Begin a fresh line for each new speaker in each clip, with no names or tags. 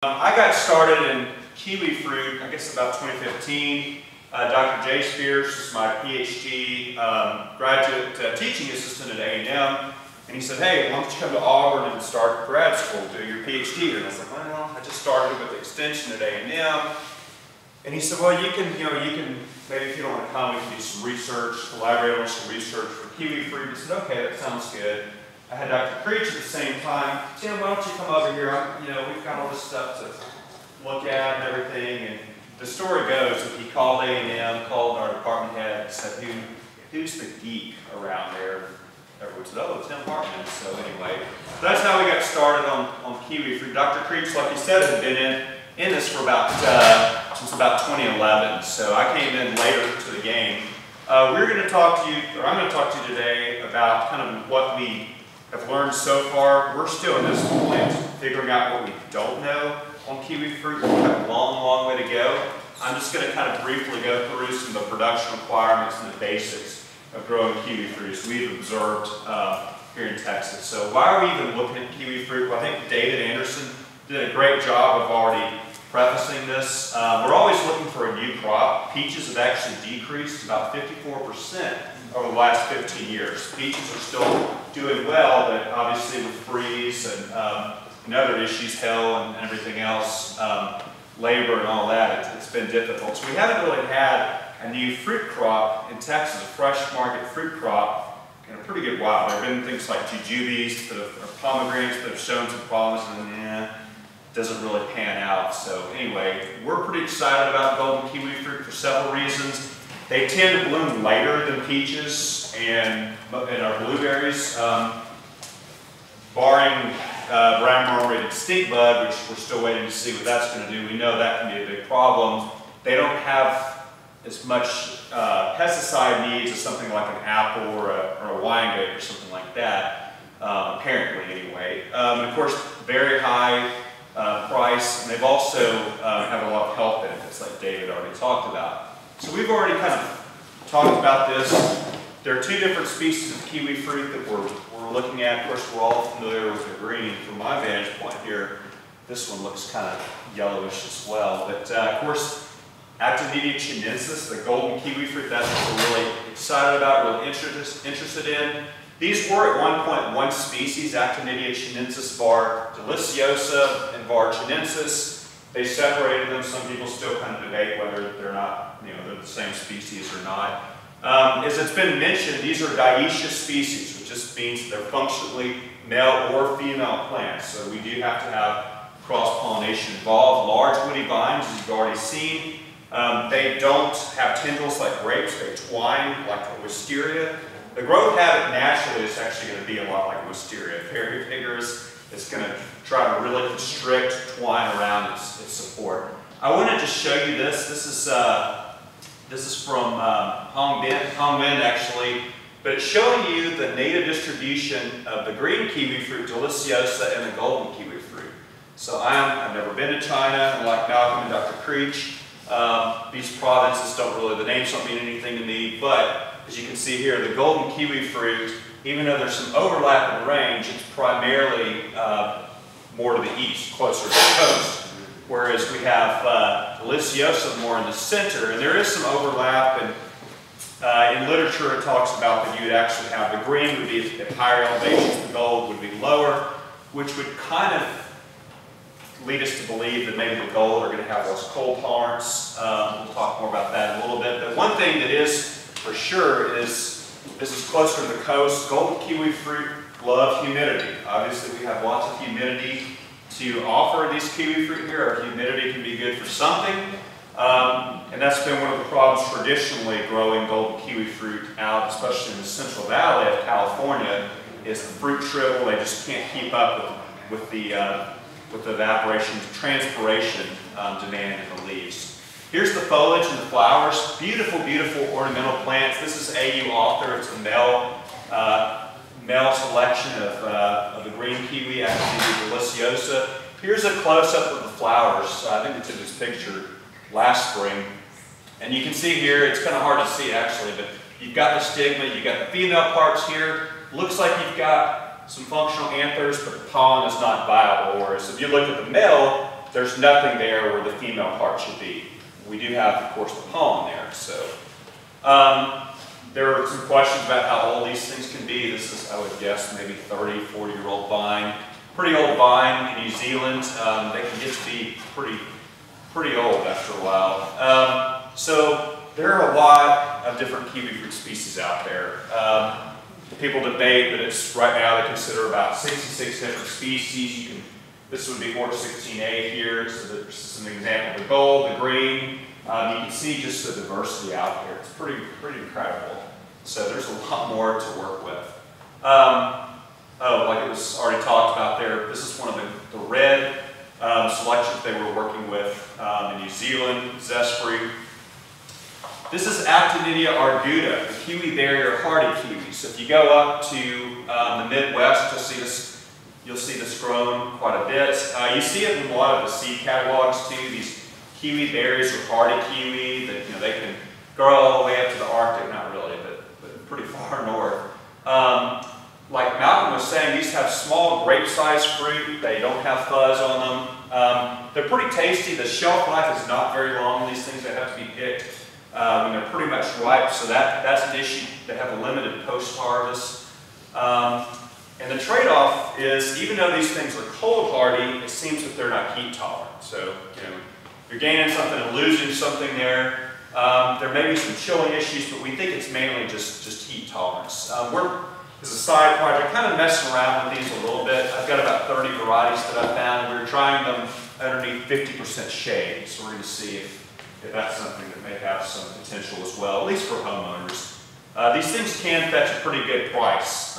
I got started in Kiwifruit, I guess about 2015. Dr. Jay Spears is my PhD graduate teaching assistant at A&M, and he said, "Hey, why don't you come to Auburn and start grad school, do your PhD?" And I was like, "Well, I just started with the extension at A&M." And he said, "Well, you can maybe if you don't want to come, we can do some research, collaborate on some research for Kiwifruit." I said, "Okay, that sounds good." I had Dr. Creech at the same time. "Tim, why don't you come over here? We've got all this stuff to look at and everything." And the story goes that he called A&M, called our department head, and said, "Who's the geek around there?" Everyone said, "Oh, Tim Hartmann." So anyway, that's how we got started on Kiwifruit. Dr. Creech, like you said, had been in this for since about 2011. So I came in later to the game. We're going to talk to you, or I'm going to talk to you today about kind of what we have learned so far. We're still in this point, figuring out what we don't know on Kiwifruit. We have a long, long way to go. I'm just going to kind of briefly go through some of the production requirements and the basics of growing Kiwifruit as we've observed here in Texas. So why are we even looking at Kiwifruit? Well, I think David Anderson did a great job of already prefacing this. We're always looking for a new crop. Peaches have actually decreased about 54% over the last 15 years. Peaches are still doing well, but obviously with freeze and other issues, hail and everything else, labor and all that, it's been difficult. So we haven't really had a new fruit crop in Texas, a fresh market fruit crop, in a pretty good while. There have been things like jujubes, or pomegranates that have shown some promise, and doesn't really pan out. So anyway, we're pretty excited about golden Kiwifruit for several reasons. They tend to bloom later than peaches and our blueberries, barring brown marmorated stink bug, which we're still waiting to see what that's going to do. We know that can be a big problem. They don't have as much pesticide needs as something like an apple or a wine grape or something like that, apparently anyway. And of course, very high price, and they've also have a lot of health benefits like David already talked about. So we've already kind of talked about this. There are two different species of Kiwifruit that we're looking at. Of course, we're all familiar with the green. From my vantage point here, this one looks kind of yellowish as well. But of course, Actinidia chinensis, the golden Kiwifruit, that's what we're really excited about, really interested in. These were at one point one species, Actinidia chinensis var deliciosa and var chinensis. They separated them. Some people still kind of debate whether they're not, they're the same species or not. As it's been mentioned, these are dioecious species, which just means they're functionally male or female plants. So we do have to have cross-pollination involved. Large woody vines, as you've already seen. They don't have tendrils like grapes. They twine like a wisteria. The growth habit naturally is actually going to be a lot like wisteria. Very vigorous. It's going to try to really constrict, twine around its support. I want to just show you this. This is from Hong Bin actually, but it's showing you the native distribution of the green Kiwifruit, deliciosa, and the golden Kiwifruit. So I've never been to China, and like Malcolm and Dr. Creech, these provinces the names don't mean anything to me, but as you can see here, the golden Kiwifruit, even though there's some overlap in range, it's primarily more to the east, closer to the coast. Whereas we have deliciosa more in the center, and there is some overlap, and in literature it talks about that you would actually have the green would be at higher elevations, the gold would be lower, which would kind of lead us to believe that maybe the gold are going to have less cold tolerance. We'll talk more about that in a little bit. But one thing that is for sure is this is closer to the coast. Golden Kiwifruit love humidity. Obviously, we have lots of humidity to offer these Kiwifruit here. Our humidity can be good for something. And that's been one of the problems traditionally growing golden Kiwifruit out, especially in the Central Valley of California, is the fruit shrivel. They just can't keep up with the evaporation, transpiration demand in the leaves. Here's the foliage and the flowers. Beautiful, beautiful ornamental plants. This is AU Author. It's a male selection of the green kiwi, Actinidia deliciosa. Here's a close-up of the flowers. I think we took this picture last spring. And you can see here, it's kind of hard to see actually, but you've got the stigma, you've got the female parts here. Looks like you've got some functional anthers, but the pollen is not viable. Whereas if you look at the male there's nothing there where the female part should be. We do have, of course, the pollen there. So there are some questions about how old these things can be. This is, I would guess, maybe 30, 40-year-old vine. Pretty old vine in New Zealand. They can get to be pretty old after a while. So there are a lot of different kiwifruit species out there. People debate that it's right now they consider about 66 different species. This would be Horse 16A here. So this is an example of the gold, the green. You can see just the diversity out there. It's pretty incredible. So there's a lot more to work with. Like it was already talked about there, this is one of the red selections they were working with in New Zealand, Zespri. This is Actinidia arguta, the kiwi barrier hardy kiwi. So if you go up to the Midwest, you'll see this grown quite a bit. You see it in a lot of the seed catalogs too. These kiwi berries are hardy kiwi that they can grow all the way up to the Arctic, not really, but pretty far north. Like Malcolm was saying, these have small grape-sized fruit. They don't have fuzz on them. They're pretty tasty. The shelf life is not very long. These things, they have to be picked when they're pretty much ripe, so that's an issue. They have a limited post-harvest. And the trade-off is, even though these things are cold hardy, it seems that they're not heat tolerant. So, you're gaining something and losing something there. There may be some chilling issues, but we think it's mainly just heat tolerance. As a side project, kind of messing around with these a little bit. I've got about 30 varieties that I found. We're trying them underneath 50% shade, so we're going to see if that's something that may have some potential as well, at least for homeowners. These things can fetch a pretty good price.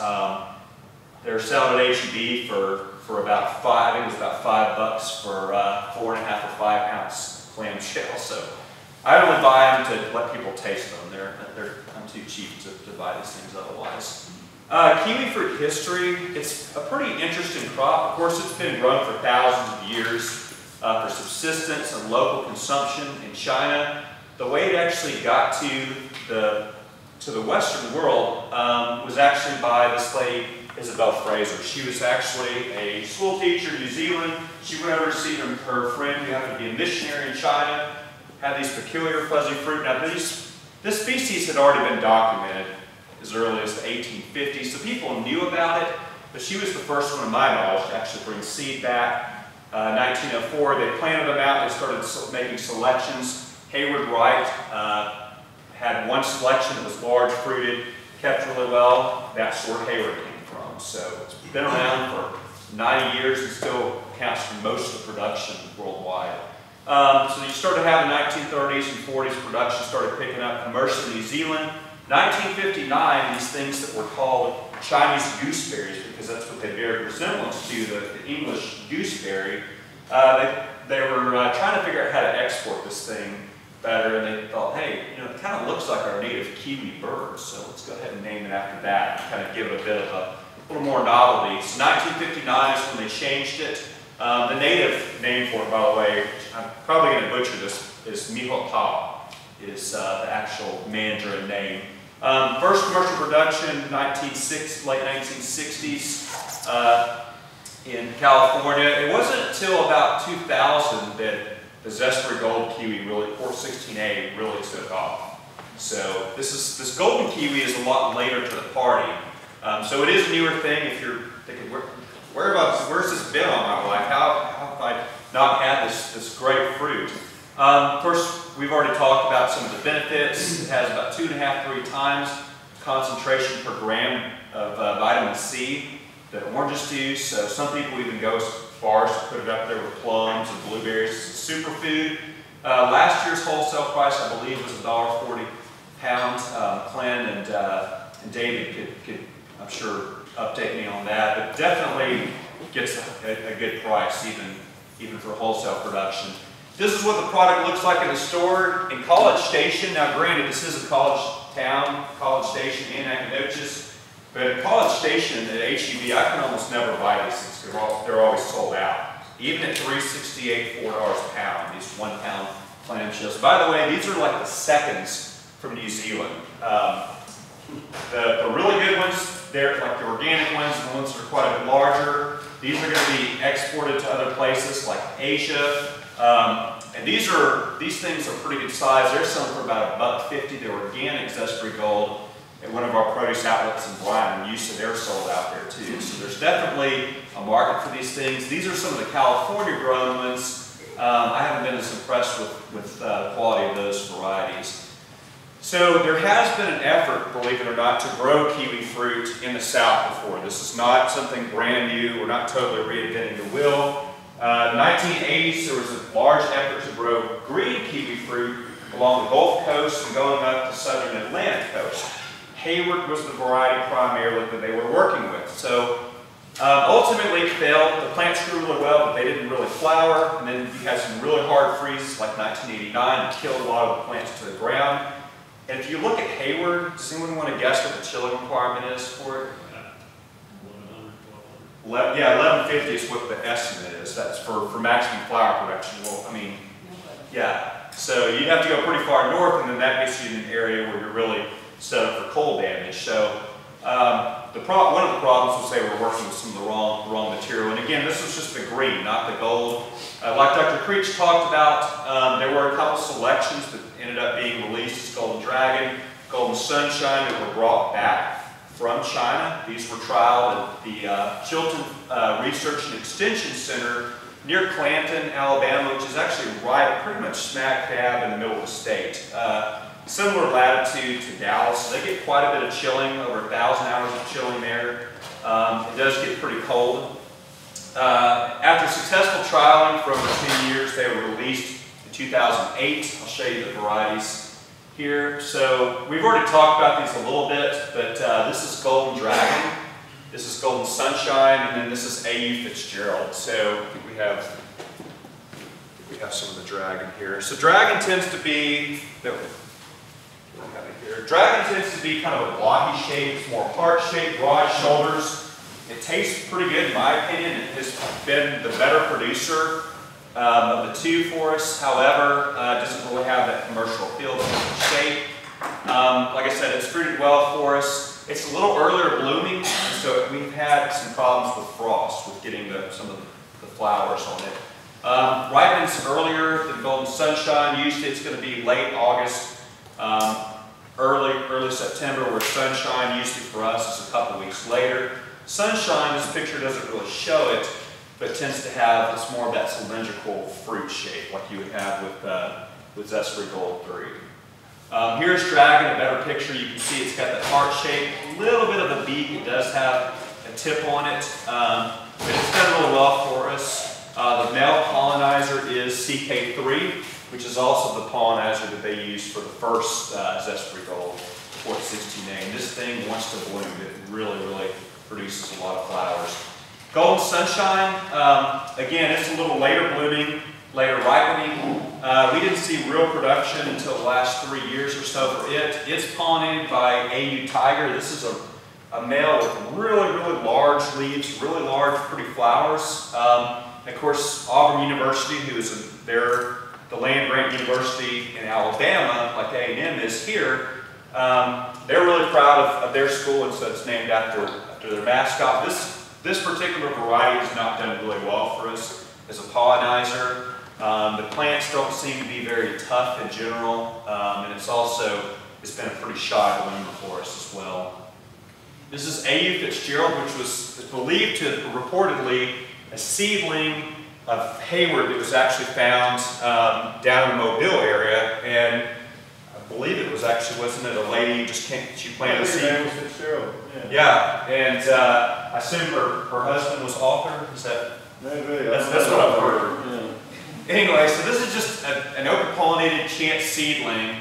They're selling at H-E-B for about I think it was about $5 for 4.5 or 5 ounce clamshell. So I only buy them to let people taste them. I'm too cheap to buy these things otherwise. Kiwifruit history, it's a pretty interesting crop. Of course, it's been grown for thousands of years for subsistence and local consumption in China. The way it actually got to the Western world was actually by this lady, Isabel Fraser. She was actually a school teacher in New Zealand. She went over to see her friend who happened to be a missionary in China, had these peculiar fuzzy fruit. Now this species had already been documented as early as the 1850s, so people knew about it, but she was the first one, in my knowledge, to actually bring seed back. 1904, they planted them out, they started making selections. Hayward Wright had one selection that was large fruited, kept really well. That's where Hayward came from. So it's been around for 90 years and still accounts for most of the production worldwide. So you started having 1930s and 40s production started picking up commercially in New Zealand. 1959, these things that were called Chinese gooseberries, because that's what they bear resemblance to, the English gooseberry, they were trying to figure out how to export this thing better, and they thought, hey, it kind of looks like our native kiwi bird, so let's go ahead and name it after that, and kind of give it a bit of a little more novelty. So 1959 is when they changed it. The native name for it, by the way, I'm probably going to butcher this, is Miho Tao, is the actual Mandarin name. First commercial production, late 1960s in California. It wasn't until about 2000 that the Zespri Gold Kiwi, Horse 16A, really took off. So this golden kiwi is a lot later to the party. So it is a newer thing. If you're thinking, where's this been all my life? How have I not had this great fruit? Of course, we've already talked about some of the benefits. It has about 2.5–3 times concentration per gram of vitamin C that oranges do. So some people even go as far as to put it up there with plums and blueberries. It's a superfood. Last year's wholesale price, I believe, was $1.40 a pound. Glenn and David could, I'm sure, update me on that. But definitely gets a good price, even for wholesale production. This is what the product looks like in the store. In College Station, now granted, this is a college town, College Station in Nacogdoches, but at College Station at H-E-B, I can almost never buy these things because they're always sold out. Even at $3.68, $4 a pound, these 1 pound clamshells. By the way, these are like the seconds from New Zealand. The really good ones, they're like the organic ones, the ones that are quite a bit larger. These are going to be exported to other places like Asia. And these things are pretty good size. They're selling for about $1.50. They're organic zestfree gold at one of our produce outlets in Bryan. And usually they're sold out there too. So there's definitely a market for these things. These are some of the California grown ones. I haven't been as impressed with the quality of those varieties. So there has been an effort, believe it or not, to grow kiwi fruit in the South before. This is not something brand new. We're not totally reinventing the wheel. 1980s, there was a large effort to grow green kiwi fruit along the Gulf Coast and going up the southern Atlantic coast. Hayward was the variety primarily that they were working with. So ultimately it failed. The plants grew really well, but they didn't really flower. And then you had some really hard freezes like 1989 that killed a lot of the plants to the ground. And if you look at Hayward, does anyone want to guess what the chilling requirement is for it? 1100. Yeah, 1150 is what the estimate is. That's for maximum flower production. Well, I mean, yeah. So you have to go pretty far north, and then that gets you in an area where you're really set up for cold damage. So one of the problems was they were working with some of the wrong material. And again, this was just the green, not the gold. Like Dr. Creech talked about, there were a couple selections that ended up being released as Golden Dragon, Golden Sunshine, that were brought back from China. These were trialed at the Chilton Research and Extension Center near Clanton, Alabama, which is actually right pretty much smack dab in the middle of the state. Similar latitude to Dallas. So they get quite a bit of chilling, over 1,000 hours of chilling there. It does get pretty cold. After successful trialing for over 10 years, they were released in 2008. I'll show you the varieties here. So we've already talked about these a little bit, but this is Golden Dragon, this is Golden Sunshine, and then this is A.U. Fitzgerald. So I think we have some of the Dragon here. So Dragon tends to be, Dragon tends to be kind of a blocky shape. It's more heart-shaped, broad shoulders. It tastes pretty good in my opinion. It has been the better producer of the two for us. However, it doesn't really have that commercial appeal to the shape. Like I said, it's fruited well for us. It's a little earlier blooming, and so we've had some problems with frost, with getting some of the flowers on it. Ripens earlier than Golden Sunshine. Usually it's going to be late August, early September, where Sunshine usually for us is a couple weeks later. Sunshine, this picture doesn't really show it, but tends to have, it's more of that cylindrical fruit shape like you would have with Zestfree Gold 3. Here's Dragon, a better picture. You can see it's got that heart shape, a little bit of a beak. It does have a tip on it, but it's done really well for us. The male pollinizer is CK3, which is also the pollinizer that they used for the first Zestfree Gold 416 name. This thing wants to bloom. It really produces a lot of flowers. Golden Sunshine, again, it's a little later blooming, later ripening. We didn't see real production until the last 3 years or so for it. It's pollinated by A.U. Tiger. This is a male with really large leaves, really large, pretty flowers. And of course, Auburn University, who is the land-grant university in Alabama, like A&M is here, they're really proud of their school, and so it's named after their mascot. This particular variety has not done really well for us as a pollinizer. The plants don't seem to be very tough in general, and it's been a pretty shy bloomer for us as well. This is A.U. Fitzgerald, which was believed to reportedly a seedling of Hayward that was actually found down in the Mobile area, and I believe it was actually, wasn't it a lady she planted a seed?
Fitzgerald.
Yeah, and I assume her husband was author. Is that? That's what I've heard. Yeah. Anyway, so this is just an open pollinated chance seedling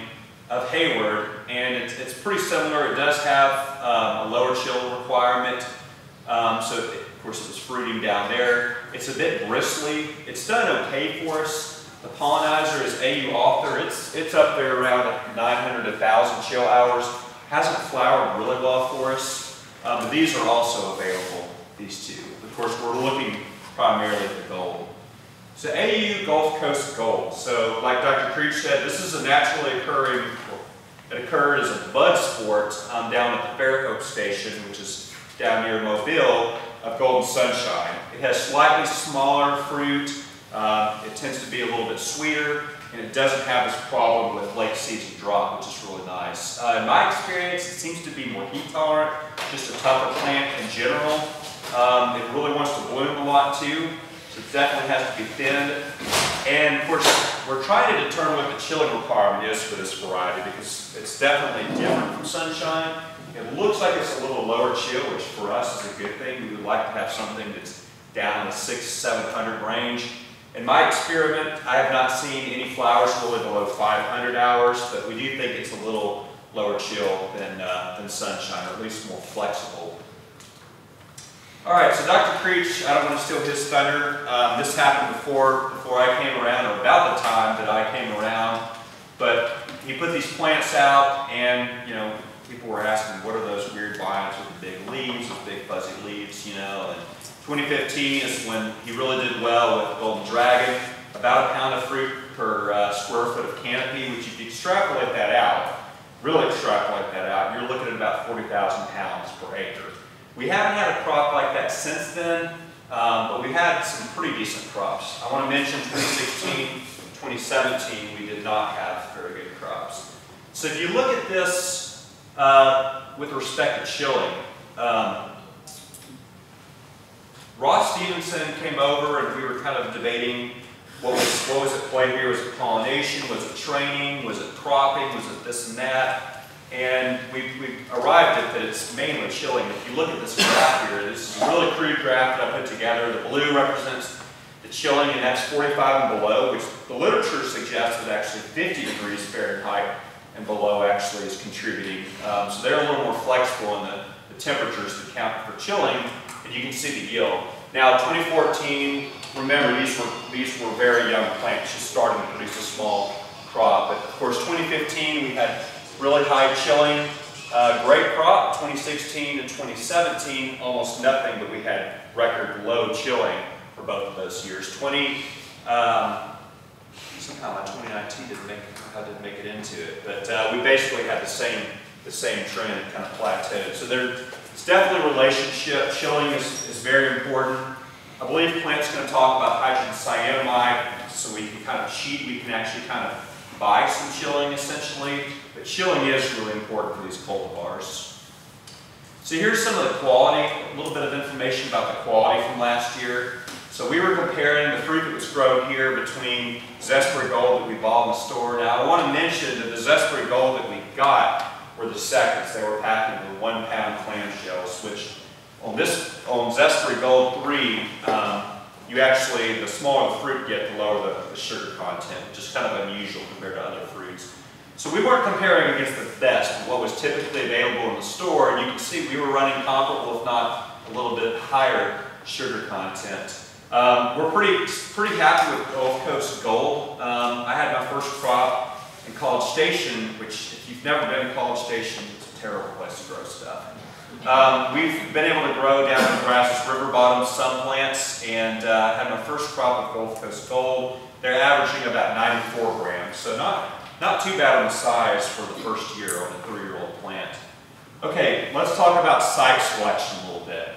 of Hayward, and it's pretty similar. It does have a lower chill requirement, so of course it was fruiting down there. It's a bit bristly. It's done okay for us. The pollinizer is A.U. Author. It's up there around 900 to 1,000 chill hours. Hasn't flowered really well for us, but these are also available, these two. Of course, we're looking primarily at the gold. So A.U. Gulf Coast Gold. So like Dr. Creech said, this is a naturally occurring, it occurred as a bud sport down at the Fairhope Station, which is down near Mobile. of Golden Sunshine. It has slightly smaller fruit, it tends to be a little bit sweeter, and it doesn't have this problem with late season drop, which is really nice. In my experience, it seems to be more heat tolerant, just a tougher plant in general. It really wants to bloom a lot too, so it definitely has to be thinned. And of course, we're trying to determine what the chilling requirement is for this variety, because it's definitely different from Sunshine. It looks like it's a little lower chill, which for us is a good thing. We would like to have something that's down in the 600–700 range. In my experiment, I have not seen any flowers really below 500 hours, but we do think it's a little lower chill than Sunshine, or at least more flexible. All right, so Dr. Creech, I don't want to steal his thunder. This happened before I came around, or about the time that I came around. But he put these plants out, and people were asking, what are those weird vines with the big leaves, with big fuzzy leaves, And 2015 is when he really did well with Golden Dragon, about 1 pound of fruit per square foot of canopy, which if you extrapolate that out, really extrapolate that out, you're looking at about 40,000 pounds per acre. We haven't had a crop like that since then, but we've had some pretty decent crops. I want to mention 2016, 2017, we did not have very good crops. So if you look at this with respect to chilling, Ross Stevenson came over and we were kind of debating what was at play here. Was it pollination? Was it training? Was it cropping? Was it this and that? And we arrived at that it's mainly chilling. If you look at this graph here, this is a really crude graph that I put together. The blue represents the chilling, and that's 45 and below, which the literature suggests that actually 50 degrees Fahrenheit and below actually is contributing. So they're a little more flexible in the temperatures that count for chilling, and you can see the yield. Now 2014, remember these were very young plants, just starting to produce a small crop. But of course 2015 we had really high chilling, great crop. 2016 and 2017 almost nothing, but we had record low chilling for both of those years. Somehow my 2019 didn't make it into it, but we basically had the same trend. It kind of plateaued. So it's definitely a relationship. Chilling is very important. I believe Clint's going to talk about hydrogen cyanamide, so we can actually kind of buy some chilling essentially. But chilling is really important for these cultivars. So here's some of the quality, a little bit of information about the quality from last year. So we were comparing the fruit that was grown here between Zespri Gold that we bought in the store. Now I want to mention that the Zespri Gold that we got were the seconds. They were packed into 1 pound clamshells, which on Zespri Gold 3, the smaller the fruit get, the lower the sugar content, which is kind of unusual compared to other fruits. So we weren't comparing against the best, what was typically available in the store, and you can see we were running comparable, if not a little bit higher sugar content. We're pretty happy with Gulf Coast Gold. I had my first crop in College Station, which if you've never been to College Station, it's a terrible place to grow stuff. We've been able to grow down in Brazos River bottom some plants, and had my first crop of Gulf Coast Gold. They're averaging about 94 grams, so not too bad on the size for the first year on a 3-year-old plant. Okay, let's talk about site selection a little bit.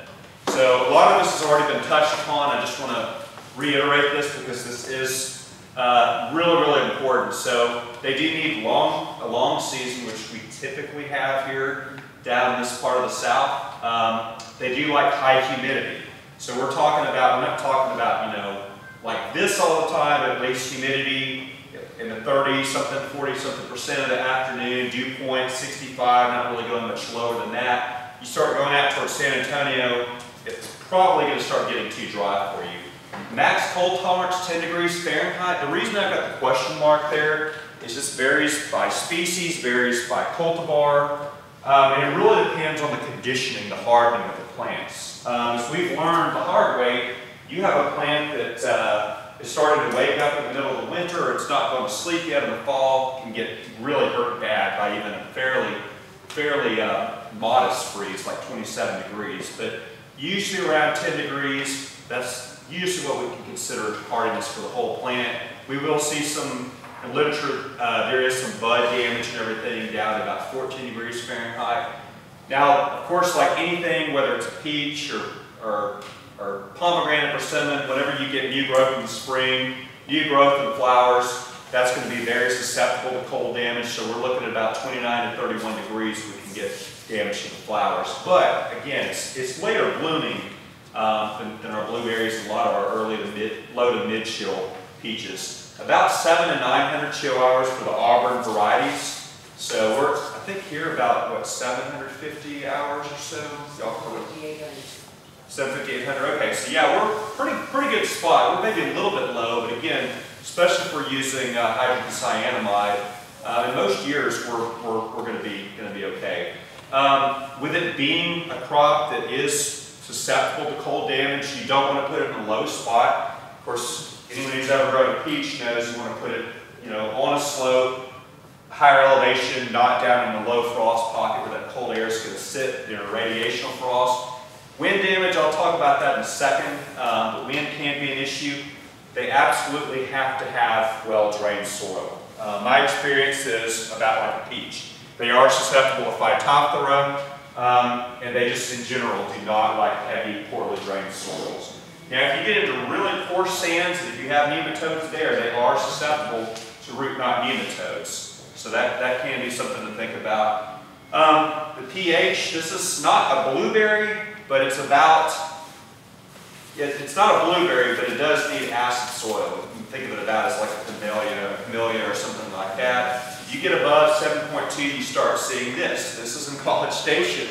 So a lot of this has already been touched upon. I just want to reiterate this because this is really, really important. So they do need a long season, which we typically have here down in this part of the South. They do like high humidity. So we're not talking about, like this all the time, but at least humidity in the 30-something, 40-something% of the afternoon, dew point 65, not really going much lower than that. You start going out towards San Antonio, it's probably going to start getting too dry for you. Max cold tolerance, 10 degrees Fahrenheit. The reason I've got the question mark there is this varies by species, varies by cultivar, and it really depends on the conditioning, the hardening of the plants. As we've learned the hard way, you have a plant that is starting to wake up in the middle of the winter, or it's not going to sleep yet in the fall, can get really hurt bad by even a fairly modest freeze, like 27 degrees. But usually around 10 degrees, that's usually what we can consider hardiness for the whole plant. We will see some, in literature, there is some bud damage and everything down to about 14 degrees Fahrenheit. Now, of course, like anything, whether it's a peach or or pomegranate, persimmon, whenever you get new growth in the spring, new growth in flowers, that's going to be very susceptible to cold damage. So we're looking at about 29 to 31 degrees we can get damage to the flowers. But again, it's later blooming than our blueberries and a lot of our low to mid chill peaches. About 700 to 900 chill hours for the Auburn varieties. So we're, I think here about, what, 750 hours or so? 750, 800, okay. So yeah, we're pretty good spot. We're maybe a little bit low, but again, especially if we're using hydrogen cyanamide, in most years we're going to be okay. With it being a crop that is susceptible to cold damage, you don't want to put it in a low spot. Of course, anyone who's ever grown a peach knows you want to put it, on a slope, higher elevation, not down in the low frost pocket where that cold air is going to sit during radiational frost. Wind damage, I'll talk about that in a second, but wind can be an issue. They absolutely have to have well-drained soil. My experience is about like a peach. They are susceptible to Phytophthora, and they just in general do not like heavy, poorly drained soils. Now if you get into really coarse sands, if you have nematodes there, they are susceptible to root knot nematodes. So that can be something to think about. The pH, this is not a blueberry, but it's not a blueberry, but it does need acid soil. You can think of it about as like a camellia or something like that. If you get above 7.2, you start seeing this. This is in College Station,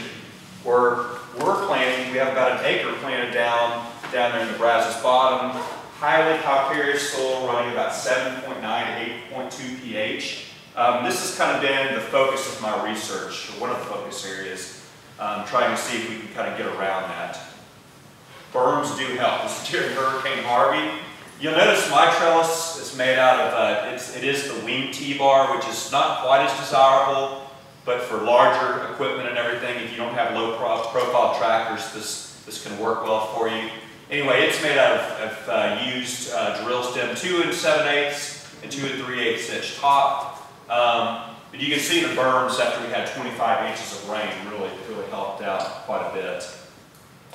where we're planting. We have about an acre planted down there in the Brazos Bottom. Highly calcareous soil running about 7.9 to 8.2 pH. This has kind of been the focus of my research, or one of the focus areas, trying to see if we can kind of get around that. Berms do help. This is during Hurricane Harvey. You'll notice my trellis is made out of, it is the wing T-bar, which is not quite as desirable, but for larger equipment and everything, if you don't have low profile tractors, this can work well for you. Anyway, it's made out of used drill stem, 2 7/8 and 2 3/8 inch top. But you can see the berms after we had 25 inches of rain really helped out quite a bit.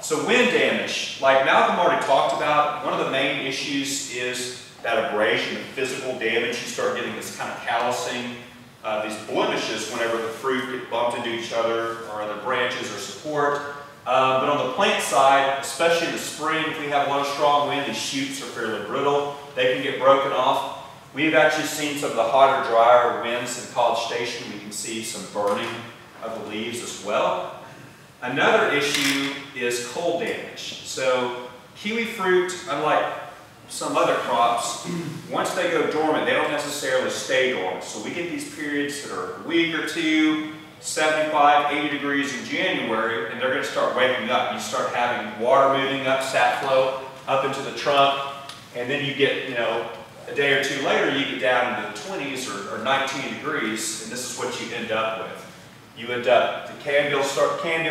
So wind damage, like Malcolm already talked about, one of the main issues is that abrasion, the physical damage. You start getting this kind of callousing, these blemishes whenever the fruit get bumped into each other or other branches or support. But on the plant side, especially in the spring, if we have a lot of strong wind, these shoots are fairly brittle. They can get broken off. We've actually seen some of the hotter, drier winds in College Station. We can see some burning of the leaves as well. Another issue is cold damage. So kiwi fruit, unlike some other crops, once they go dormant, they don't necessarily stay dormant. So we get these periods that are a week or two, 75, 80 degrees in January, and they're going to start waking up. You start having water moving up, sap flow, up into the trunk, and then you get, a day or two later, you get down into the 20s or 19 degrees, and this is what you end up with. You end up, the candium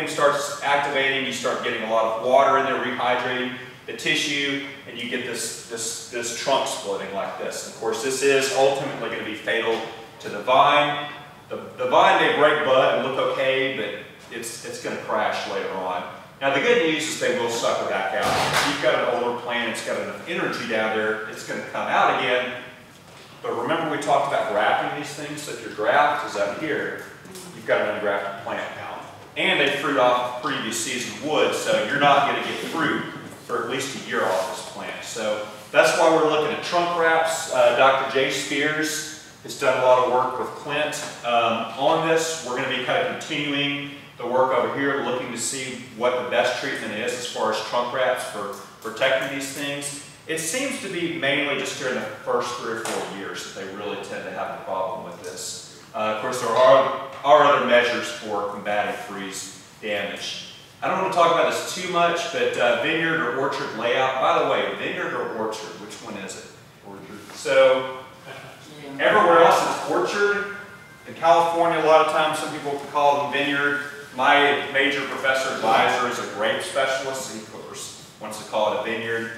starts activating, you start getting a lot of water in there, rehydrating the tissue, and you get this trunk splitting like this. And of course, this is ultimately going to be fatal to the vine. The vine may break bud and look okay, but it's going to crash later on. Now the good news is they will sucker back out. If you've got an older plant, it's got enough energy down there, it's going to come out again. But remember we talked about grafting these things, so if your graft is up here, you've got an ungrafted plant now. And they fruit off of previous season wood, so you're not going to get fruit for at least a year off this plant. So that's why we're looking at trunk wraps. Dr. Jay Spears has done a lot of work with Clint on this. We're going to be kind of continuing the work over here, looking to see what the best treatment is as far as trunk wraps for protecting these things. It seems to be mainly just during the first 3 or 4 years that they really tend to have a problem with this. Of course, there are other measures for combating freeze damage. I don't want to talk about this too much, but vineyard or orchard layout. By the way, vineyard or orchard, which one is it? Orchard. So everywhere else it's orchard. In California, a lot of times some people call them vineyard. My major professor advisor is a grape specialist. He wants to call it a vineyard.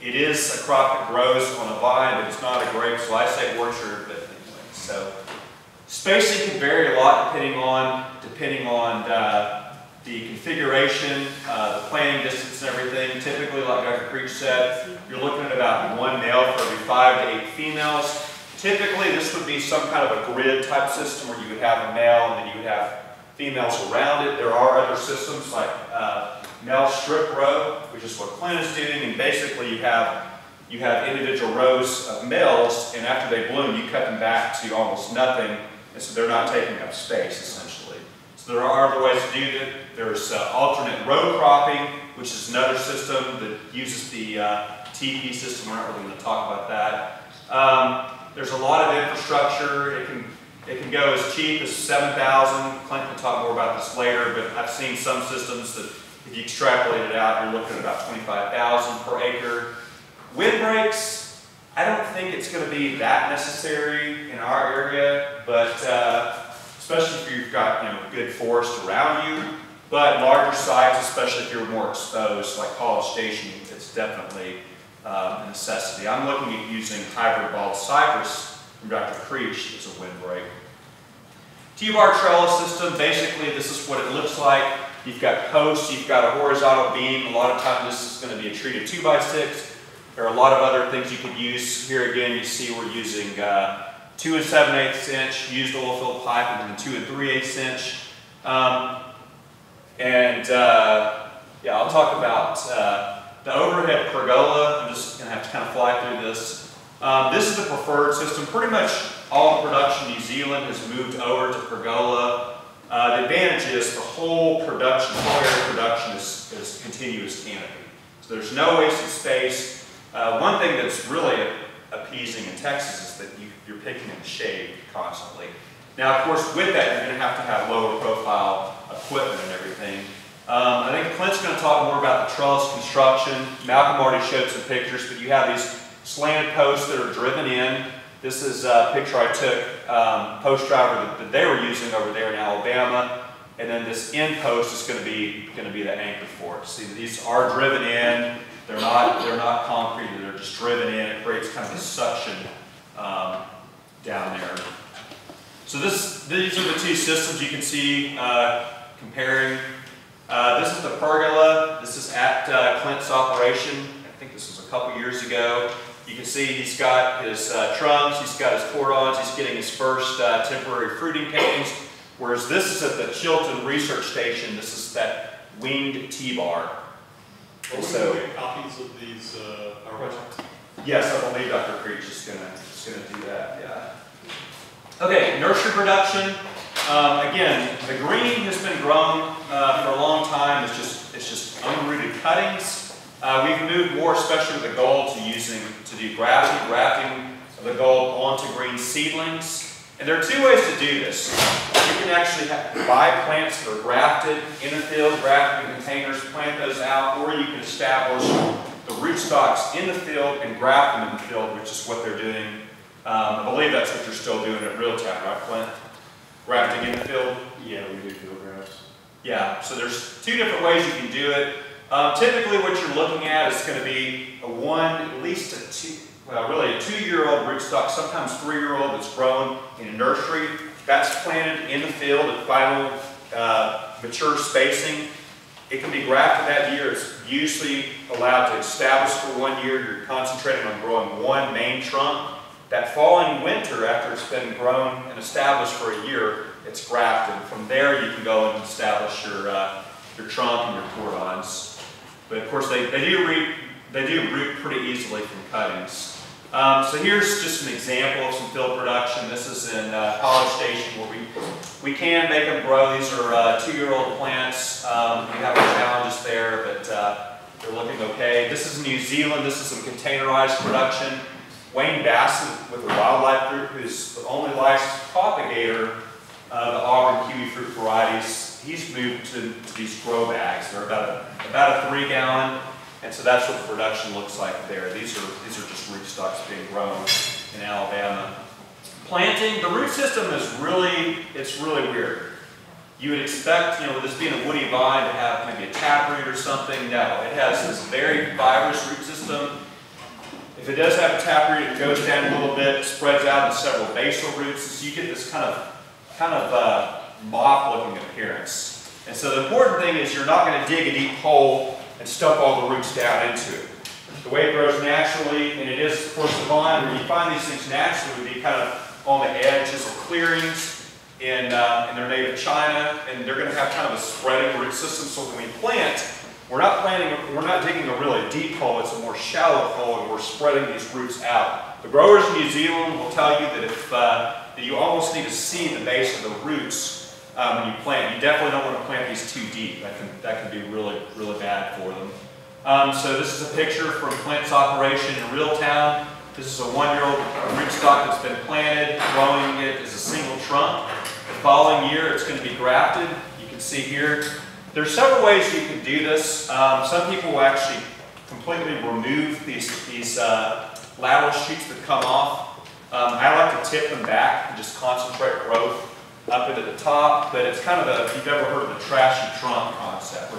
It is a crop that grows on a vine, but it's not a grape, so I say orchard. But anyway, so spacing can vary a lot depending on the configuration, the planting distance and everything, typically, like Dr. Creech said, you're looking at about 1 male for every 5 to 8 females. Typically, this would be some kind of a grid type system where you would have a male and then you would have females around it. There are other systems like male strip row, which is what Clint is doing, and basically you have individual rows of males, and after they bloom, you cut them back to almost nothing, and so they're not taking up space, essentially. So there are other ways to do that. There's alternate row cropping, which is another system that uses the TP system. We're not really going to talk about that. There's a lot of infrastructure. It can go as cheap as $7,000. Clint can talk more about this later, but I've seen some systems that if you extrapolate it out, you're looking at about $25,000 per acre. Windbreaks, I don't think it's going to be that necessary in our area, but especially if you've got good forest around you. But larger sites, especially if you're more exposed, like College Station, it's definitely a necessity. I'm looking at using hybrid bald cypress from Dr. Creech as a windbreak. T-bar trellis system, basically this is what it looks like. You've got posts, you've got a horizontal beam. A lot of times this is going to be a treated 2x6. There are a lot of other things you could use. Here again, you see we're using 2 7/8 inch used oil filled pipe and then 2 3/8 inch. Yeah, I'll talk about the overhead pergola. I'm just going to have to kind of fly through this. This is the preferred system. Pretty much all production in New Zealand has moved over to pergola. The advantage is the whole area of production is continuous canopy. So there's no wasted space. One thing that's really appeasing in Texas is that you're picking in the shade constantly. Now, of course, with that, you're going to have lower profile equipment and everything. I think Clint's going to talk more about the trellis construction. Malcolm already showed some pictures, but you have these slanted posts that are driven in. This is a picture I took, post driver that they were using over there in Alabama. And then this end post is going to be the anchor for it. See, these are driven in. They're not concrete. They're just driven in. It creates kind of a suction down there. So these are the two systems you can see comparing. This is the pergola. This is at Clint's operation. I think this was a couple years ago. You can see he's got his trunks, he's got his cordons, he's getting his first temporary fruiting canes. Whereas this is at the Chilton Research Station. This is that winged T-bar.
Are we going to make copies of these
Yes, I believe Dr. Creech is going to do that. Yeah. Okay, nursery production. Again, the green has been grown for a long time. It's just unrooted cuttings. We've moved more, especially with the gold, to do grafting of the gold onto green seedlings. And there are two ways to do this. You can actually buy plants that are grafted in a field, grafted in containers, plant those out, or you can establish the rootstocks in the field and graft them in the field, which is what they're doing. I believe that's what you're still doing at Realtown, right, Clint? Grafting in the field?
Yeah, we do field grafts.
Yeah, so there's two different ways you can do it. Typically what you're looking at is going to be at least a 2-year-old rootstock, sometimes 3-year-old that's grown in a nursery. That's planted in the field at final mature spacing. It can be grafted that year. It's usually allowed to establish for 1 year. You're concentrating on growing one main trunk. That following winter, after it's been grown and established for a year, it's grafted. From there, you can go and establish your trunk and your cordons. But of course, they do root pretty easily from cuttings. So here's just an example of some field production. This is in College Station where we can make them grow. These are 2-year-old plants. We have our challenges there, but they're looking okay. This is New Zealand. This is some containerized production. Wayne Bassett with the Wildlife Group, who's the only licensed propagator of the Auburn Kiwifruit varieties. He's moved to these grow bags. They're about a 3-gallon. And so that's what the production looks like there. These are just rootstocks being grown in Alabama. Planting, the root system is really weird. You would expect, with this being a woody vine, to have maybe a taproot or something. No, it has this very fibrous root system. If it does have a taproot, it goes down a little bit, spreads out into several basal roots, so you get this kind of mop-looking appearance. And so the important thing is you're not going to dig a deep hole and stuff all the roots down into it. The way it grows naturally, and it is, of course, the vine, where you find these things naturally, would be kind of on the edges of clearings in their native China, and they're going to have kind of a spreading root system. So when we plant, we're not digging a really deep hole, it's a more shallow hole, and we're spreading these roots out. The growers in New Zealand will tell you that that you almost need to see the base of the roots when you plant. You definitely don't want to plant these too deep. That can be really, really bad for them. So this is a picture from Clint's operation in Reeltown. This is a 1-year-old rootstock that's been planted, growing it as a single trunk. The following year it's going to be grafted. You can see here, there's several ways you can do this. Some people will actually completely remove these lateral shoots that come off. I like to tip them back and just concentrate growth up into the top, but it's kind of if you've ever heard of the trashy trunk concept.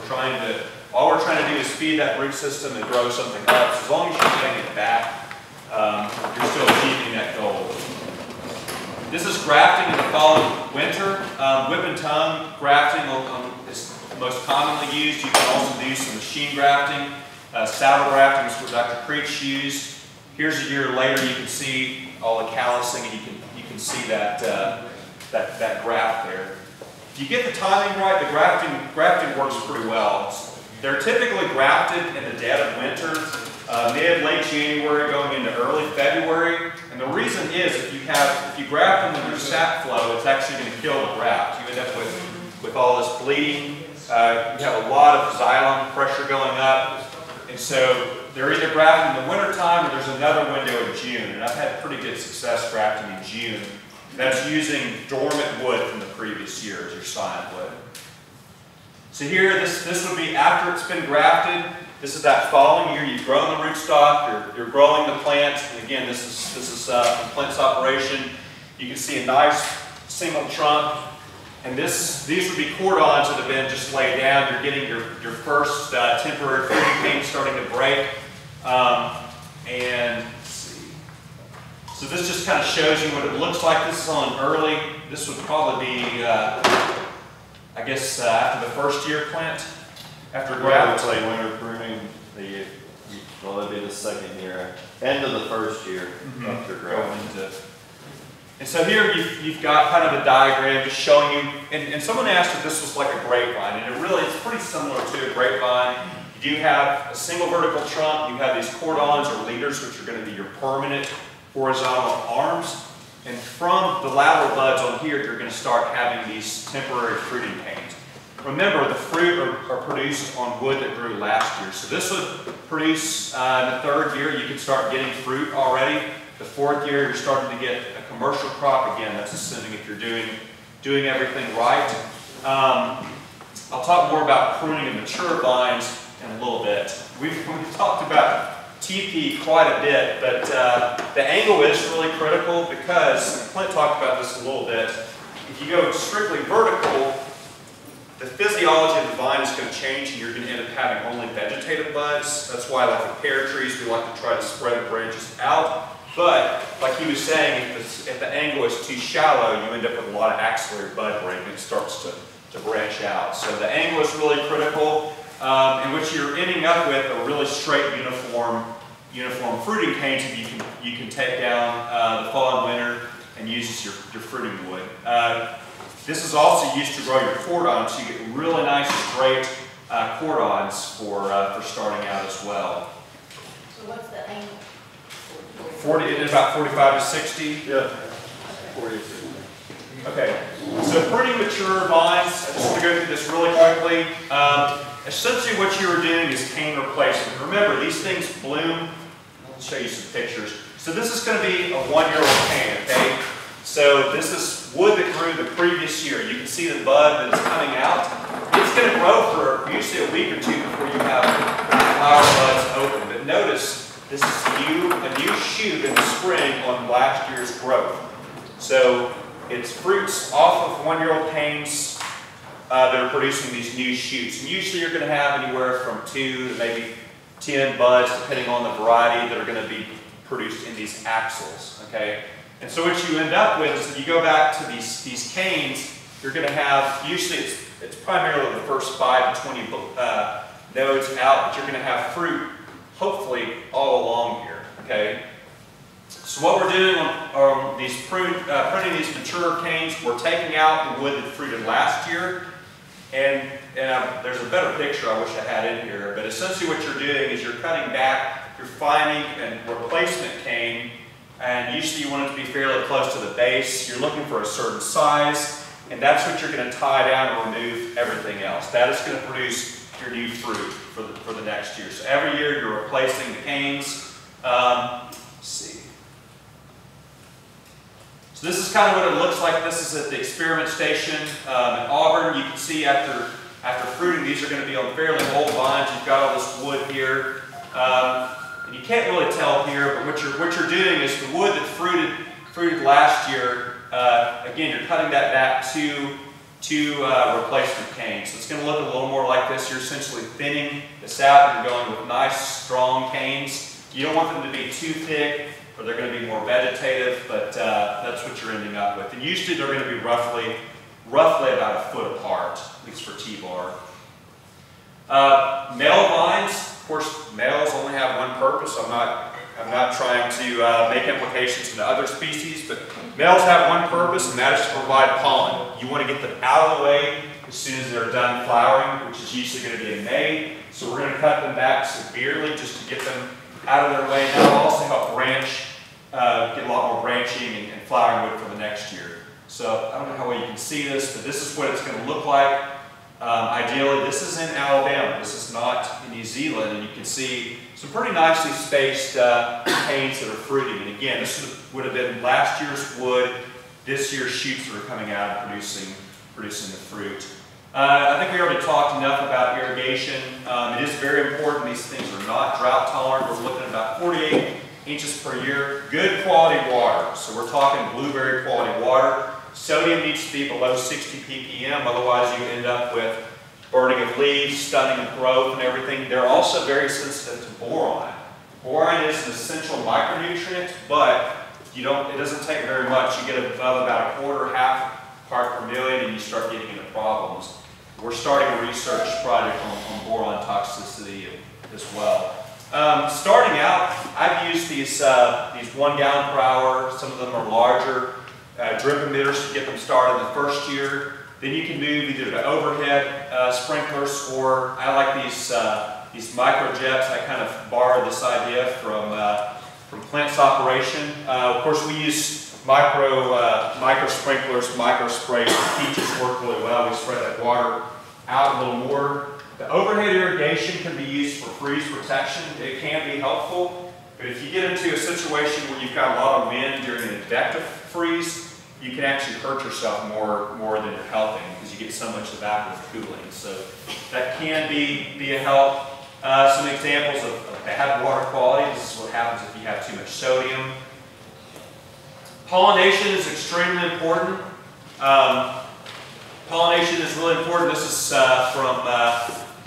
All we're trying to do is feed that root system and grow something up. So as long as you're getting it back, you're still achieving that goal. This is grafting in the following winter. Whip and tongue grafting is most commonly used. You can also do some machine grafting. Saddle grafting is what Dr. Creech used. Here's a year later, you can see all the callousing, and you can see that graft there. If you get the timing right, the grafting works pretty well. They're typically grafted in the dead of winter, mid-late January going into early February. And the reason is if you graft them when there's sap flow, it's actually going to kill the graft. You end up with all this bleeding. You have a lot of xylem pressure going up. And so they're either grafted in the wintertime or there's another window in June. And I've had pretty good success grafting in June. That's using dormant wood from the previous year as your sign wood. So here, this would be after it's been grafted. This is that following year. You've grown the rootstock. You're growing the plant. And again, this is from Clint's operation. You can see a nice single trunk. And these would be cordons that have been just laid down. You're getting your first temporary fruiting cane starting to break. And let's see. So this just kind of shows you what it looks like. This is on early. This would probably be, I guess, after the first year plant, after graft.
It's like winter pruning. Well, that'd be the second year, end of the first year after grafting.
And so here you've got kind of a diagram just showing you, and someone asked if this was like a grapevine, and it's pretty similar to a grapevine. You do have a single vertical trunk, you have these cordons or leaders, which are going to be your permanent horizontal arms, and from the lateral buds on here, you're going to start having these temporary fruiting canes. Remember, the fruit are produced on wood that grew last year. So this would produce in the third year, you can start getting fruit already. The fourth year, you're starting to get a commercial crop again. That's assuming if you're doing everything right. I'll talk more about pruning of mature vines in a little bit. We've talked about TP quite a bit, but the angle is really critical because, Clint talked about this a little bit, if you go strictly vertical, the physiology of the vine is going to change and you're going to end up having only vegetative buds. That's why, like with pear trees, we like to try to spread the branches out. But, like he was saying, if the angle is too shallow, you end up with a lot of axillary bud break and it starts to branch out. So the angle is really critical, in which you're ending up with a really straight, uniform fruiting canes that you can take down the fall and winter and use as your fruiting wood. This is also used to grow your cordons, so you get really nice straight cordons for starting out as well.
So what's the angle?
About 45 to 60.
Yeah. 40 to 60.
Okay. So pretty mature vines. I just want to go through this really quickly. Essentially, what you are doing is cane replacement. Remember, these things bloom. I'll show you some pictures. So this is going to be a 1-year-old cane. Okay. So this is wood that grew the previous year. You can see the bud that's coming out. It's going to grow for usually a week or two before you have flower buds open. But notice, this is a new shoot in the spring on last year's growth. So it's fruits off of 1-year-old canes that are producing these new shoots. And usually you're going to have anywhere from 2 to maybe 10 buds, depending on the variety, that are going to be produced in these axils. Okay. And so what you end up with is if you go back to these canes, you're going to have, usually it's it's primarily the first 5 to 20 nodes out, but you're going to have fruit, hopefully, all along here, okay? So what we're doing on these pruning these mature canes, we're taking out the wood that fruited last year, and there's a better picture I wish I had in here, but essentially what you're doing is you're cutting back, you're finding a replacement cane, and usually you want it to be fairly close to the base. You're looking for a certain size, and that's what you're going to tie down and remove everything else. That is going to produce your new fruit for the next year. So every year you're replacing the canes. Let's see. So this is kind of what it looks like. This is at the experiment station in Auburn. You can see after fruiting, these are going to be on fairly old vines. You've got all this wood here. And you can't really tell here, but what you're doing is the wood that fruited last year, again, you're cutting that back to replacement canes. So it's going to look a little more like this. You're essentially thinning this out and going with nice, strong canes. You don't want them to be too thick, or they're going to be more vegetative, but that's what you're ending up with. And usually they're going to be roughly about 1 foot apart, at least for T-bar. Male vines, of course, males only have one purpose. I'm not trying to make implications into other species, but males have one purpose, and that is to provide pollen. You want to get them out of the way as soon as they're done flowering, which is usually going to be in May. So we're going to cut them back severely just to get them out of their way. And that will also help branch, get a lot more branching and flowering wood for the next year. So I don't know how well you can see this, but this is what it's going to look like. Ideally, this is in Alabama. This is not in New Zealand, and you can see some pretty nicely spaced canes that are fruiting. And again, this would have been last year's wood, this year's shoots that are coming out and producing the fruit. I think we already talked enough about irrigation. It is very important. These things are not drought tolerant. We're looking at about 48 inches per year. Good quality water. So we're talking blueberry quality water. Sodium needs to be below 60 ppm, otherwise you end up with burning of leaves, stunning of growth and everything. They're also very sensitive to boron. Boron is an essential micronutrient, but it doesn't take very much. You get above about 1/4, 1/2 part per million, and you start getting into problems. We're starting a research project on boron toxicity as well. Starting out, I've used these 1 gallon per hour. Some of them are larger. Drip emitters to get them started in the first year. Then you can move either to overhead sprinklers, or I like these micro jets. I kind of borrowed this idea from Clint's operation. Of course, we use micro sprinklers, micro sprays. The peaches work really well. We spread that water out a little more. The overhead irrigation can be used for freeze protection. It can be helpful, but if you get into a situation where you've got a lot of wind during an advective freeze, you can actually hurt yourself more than you're helping, because you get so much evaporative cooling. So that can be a help. Some examples of bad water quality. This is what happens if you have too much sodium. Pollination is extremely important. Pollination is really important. This is from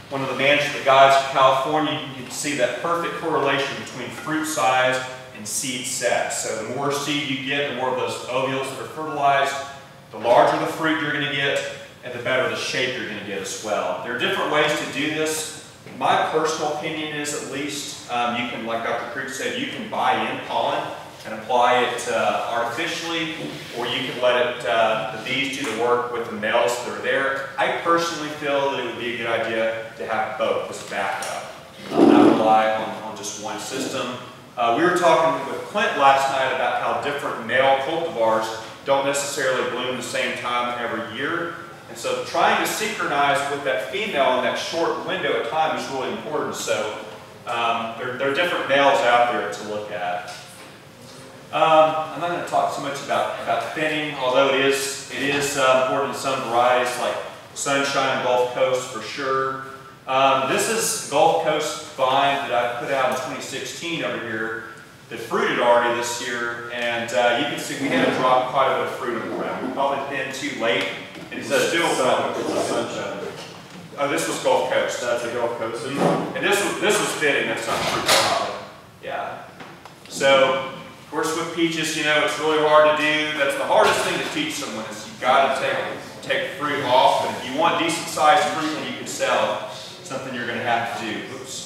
one of the management guides from California. You can see that perfect correlation between fruit size and seed set. So the more seed you get, the more of those ovules that are fertilized, the larger the fruit you're going to get, and the better the shape you're going to get as well. There are different ways to do this. My personal opinion is, at least, you can, like Dr. Creek said, you can buy in pollen and apply it artificially, or you can let the bees do the work with the males that are there. I personally feel that it would be a good idea to have both as a backup, not rely on just one system. We were talking with Clint last night about how different male cultivars don't necessarily bloom the same time every year. And so trying to synchronize with that female in that short window of time is really important. So there are different males out there to look at. I'm not going to talk so much about thinning, although it is important in some varieties like Sunshine Gulf Coast for sure. This is Gulf Coast vine that I put out in 2016 over here that fruited already this year, and you can see we had to drop quite a bit of fruit on the ground. We probably thinned too late, and it's still Sunshine. Oh, this was Gulf Coast.
That's a Gulf Coast.
And this was thinning. That's not fruit probably. Yeah. So of course with peaches, it's really hard to do. That's the hardest thing to teach someone, is you've got to take fruit off, but if you want decent sized fruit that you can sell, something you're going to have to do. Oops.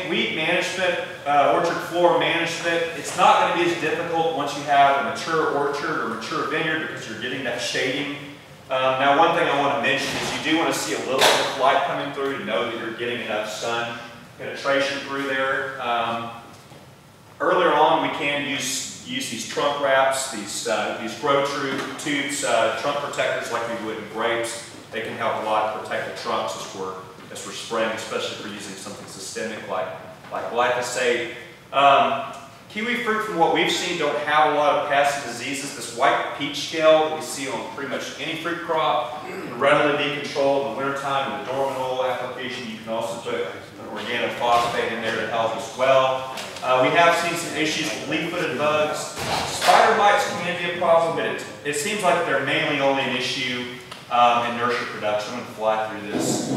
Weed management, orchard floor management, it's not going to be as difficult once you have a mature orchard or mature vineyard because you're getting that shading. Now one thing I want to mention is you do want to see a little bit of light coming through to know that you're getting enough sun penetration through there. Earlier on we can use these trunk wraps, these grow tubes, trunk protectors like we would in grapes. They can help a lot to protect the trunks as we're spraying, especially if we're using something systemic like glyphosate. Kiwi fruit, from what we've seen, don't have a lot of pests and diseases. This white peach scale that we see on pretty much any fruit crop can readily be controlled in the wintertime with a dormant oil application. You can also put an organophosphate in there to help as well. We have seen some issues with leaf-footed bugs. Spider mites can be a problem, but it seems like they're mainly only an issue in nursery production. I'm going to fly through this.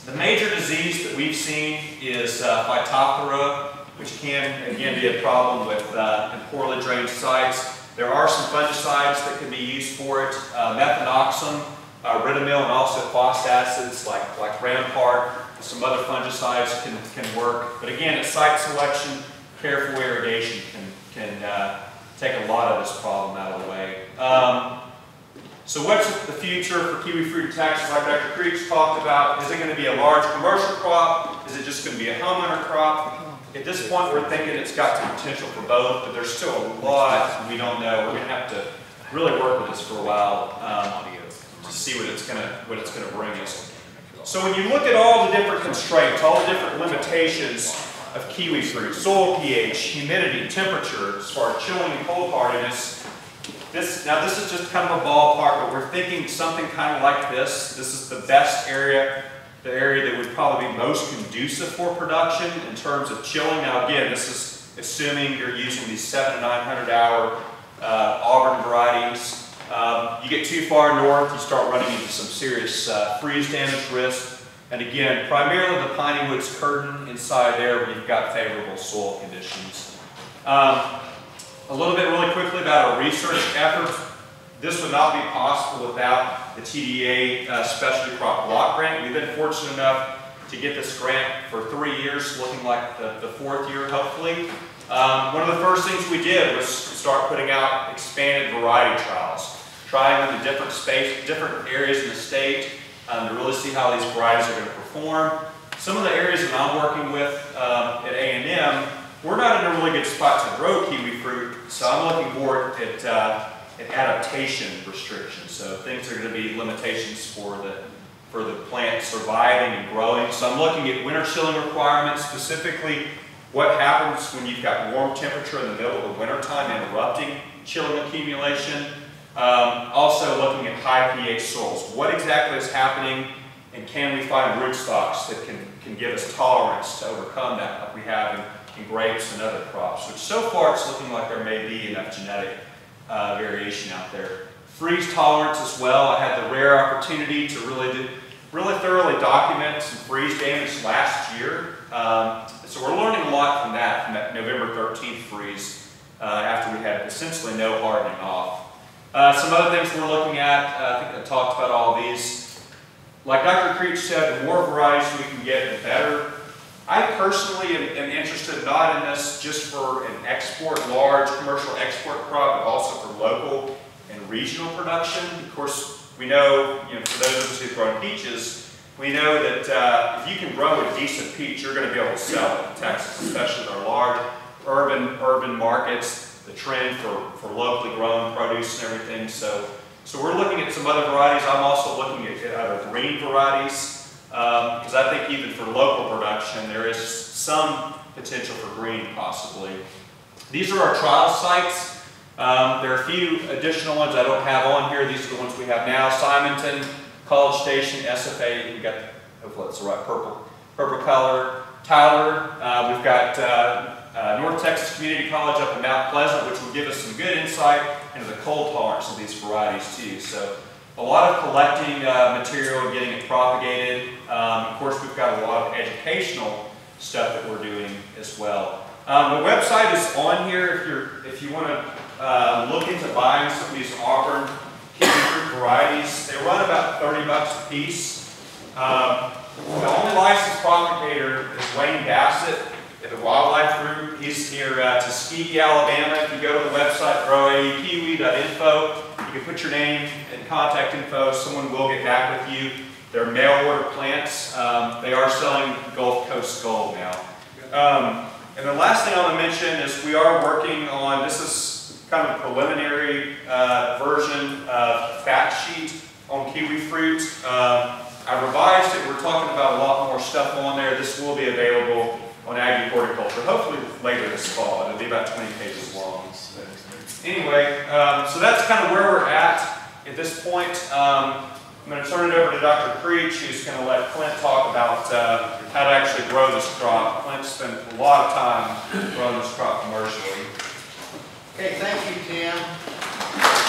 The major disease that we've seen is Phytophthora, which can, again, be a problem with in poorly drained sites. There are some fungicides that can be used for it. Methanoxam, Ridamil, and also phosphates like Rampart. Some other fungicides can work. But again, at site selection, careful irrigation can take a lot of this problem out of the way. So what's the future for kiwi fruit taxes like Dr. Creech talked about? Is it going to be a large commercial crop? Is it just going to be a homeowner crop? At this point, we're thinking it's got the potential for both, but there's still a lot we don't know. We're going to have to really work with this for a while to see what it's going to bring us. So when you look at all the different constraints, all the different limitations of kiwi fruit, soil pH, humidity, temperature, as far as chilling and cold hardiness, this is just kind of a ballpark, but we're thinking something kind of like this. This is the best area, the area that would probably be most conducive for production in terms of chilling. Now again, this is assuming you're using these 700 to 900 hour Auburn varieties. You get too far north, you start running into some serious freeze damage risk. And again, primarily the piney woods curtain inside there where you've got favorable soil conditions. A little bit really quickly about our research efforts. This would not be possible without the TDA Specialty Crop Block Grant. We've been fortunate enough to get this grant for 3 years, looking like the 4th year, hopefully. One of the first things we did was start putting out expanded variety trials, trying them in different areas in the state to really see how these varieties are going to perform. Some of the areas that I'm working with at A&M, we're not in a really good spot to grow kiwi fruit, so I'm looking more at adaptation restrictions. So things are going to be limitations for the plant surviving and growing. So I'm looking at winter chilling requirements, specifically what happens when you've got warm temperature in the middle of the winter time interrupting chilling accumulation. Also looking at high pH soils. What exactly is happening, and can we find rootstocks that can give us tolerance to overcome that like we have in grapes and other crops, which so far it's looking like there may be enough genetic variation out there. Freeze tolerance as well. I had the rare opportunity to really thoroughly document some freeze damage last year. So we're learning a lot from that November 13th freeze after we had essentially no hardening off. Some other things we're looking at, I think I talked about all of these. Like Dr. Creech said, the more varieties we can get, the better. I personally am interested not in this just for an large commercial export crop, but also for local and regional production. Of course, we know, for those of us who've grown peaches, we know that if you can grow a decent peach, you're going to be able to sell it in Texas, especially our large urban markets, the trend for locally grown produce and everything. So we're looking at some other varieties. I'm also looking at other green varieties. Because I think even for local production, there is some potential for green possibly. These are our trial sites. There are a few additional ones I don't have on here. These are the ones we have now. Simonton, College Station, SFA. We've got, hopefully that's the right purple color. Tyler. We've got North Texas Community College up in Mount Pleasant, which will give us some good insight into the cold tolerance of these varieties too. So a lot of collecting material and getting it propagated. Of course, we've got a lot of educational stuff that we're doing as well. The website is on here if you want to look into buying some of these Auburn varieties. They run about 30 bucks a piece. The only licensed propagator is Wayne Bassett at the Wildlife Group. He's near Tuskegee, Alabama. If you go to the website, growakiwi.info, you can put your name and contact info. Someone will get back with you. They're mail order plants. They are selling Gulf Coast Gold now. And the last thing I want to mention is we are working on, this is kind of a preliminary version of fact sheet on Kiwifruit. I revised it. We're talking about a lot more stuff on there. This will be available on Agri Horticulture, hopefully later this fall. It'll be about 20 pages long. Anyway, so that's kind of where we're at this point. I'm going to turn it over to Dr. Creech, who's going to let Clint talk about how to actually grow this crop. Clint spent a lot of time growing this crop commercially.
Okay, thank you, Tim.